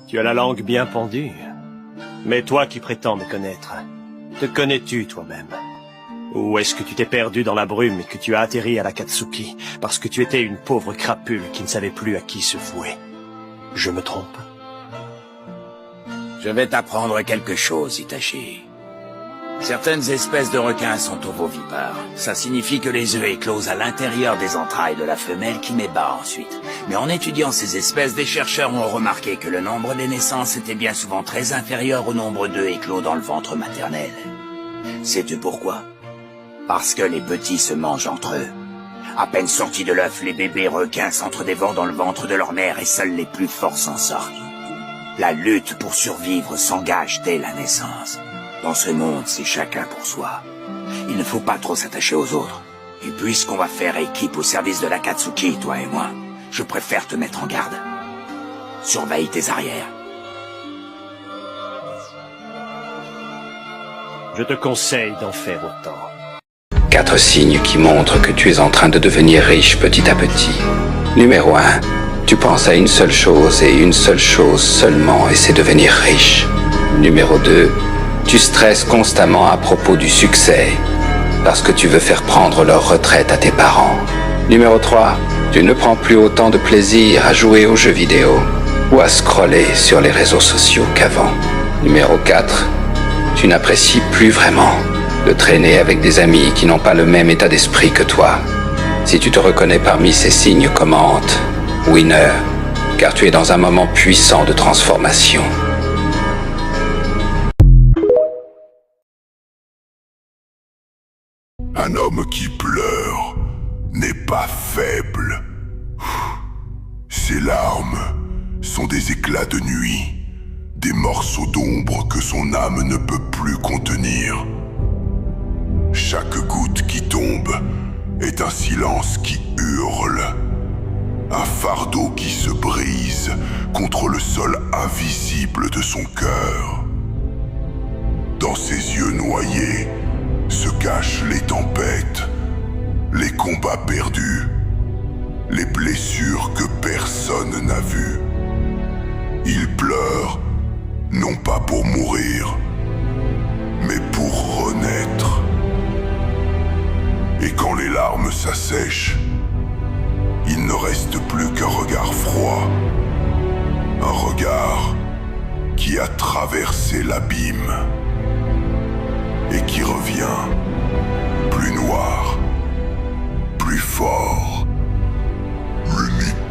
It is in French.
Tu as la langue bien pendue. Mais toi qui prétends me connaître, te connais-tu toi-même? Ou est-ce que tu t'es perdu dans la brume et que tu as atterri à l'Akatsuki parce que tu étais une pauvre crapule qui ne savait plus à qui se vouer? Je me trompe? Je vais t'apprendre quelque chose, Itachi. Certaines espèces de requins sont ovovipares. Ça signifie que les œufs éclosent à l'intérieur des entrailles de la femelle qui met bas ensuite. Mais en étudiant ces espèces, des chercheurs ont remarqué que le nombre des naissances était bien souvent très inférieur au nombre d'œufs éclos dans le ventre maternel. Sais-tu pourquoi? Parce que les petits se mangent entre eux. À peine sortis de l'œuf, les bébés requins s'entre-dévorent dans le ventre de leur mère et seuls les plus forts s'en sortent. La lutte pour survivre s'engage dès la naissance. Dans ce monde, c'est chacun pour soi. Il ne faut pas trop s'attacher aux autres. Et puisqu'on va faire équipe au service de l'Akatsuki, toi et moi, je préfère te mettre en garde. Surveille tes arrières. Je te conseille d'en faire autant. 4 signes qui montrent que tu es en train de devenir riche petit à petit. Numéro 1, tu penses à une seule chose et une seule chose seulement, et c'est devenir riche. Numéro 2, tu stresses constamment à propos du succès, parce que tu veux faire prendre leur retraite à tes parents. Numéro 3, tu ne prends plus autant de plaisir à jouer aux jeux vidéo ou à scroller sur les réseaux sociaux qu'avant. Numéro 4, tu n'apprécies plus vraiment de traîner avec des amis qui n'ont pas le même état d'esprit que toi. Si tu te reconnais parmi ces signes, commente « Winner », car tu es dans un moment puissant de transformation. Un homme qui pleure n'est pas faible. Ses larmes sont des éclats de nuit, des morceaux d'ombre que son âme ne peut plus contenir. Chaque goutte qui tombe est un silence qui hurle, un fardeau qui se brise contre le sol invisible de son cœur. Dans ses yeux noyés se cachent les tempêtes, les combats perdus, les blessures que personne n'a vues. Il pleure, non pas pour mourir, mais pour renaître. Et quand les larmes s'assèchent, il ne reste plus qu'un regard froid, un regard qui a traversé l'abîme et qui revient plus noir, plus fort. L'unique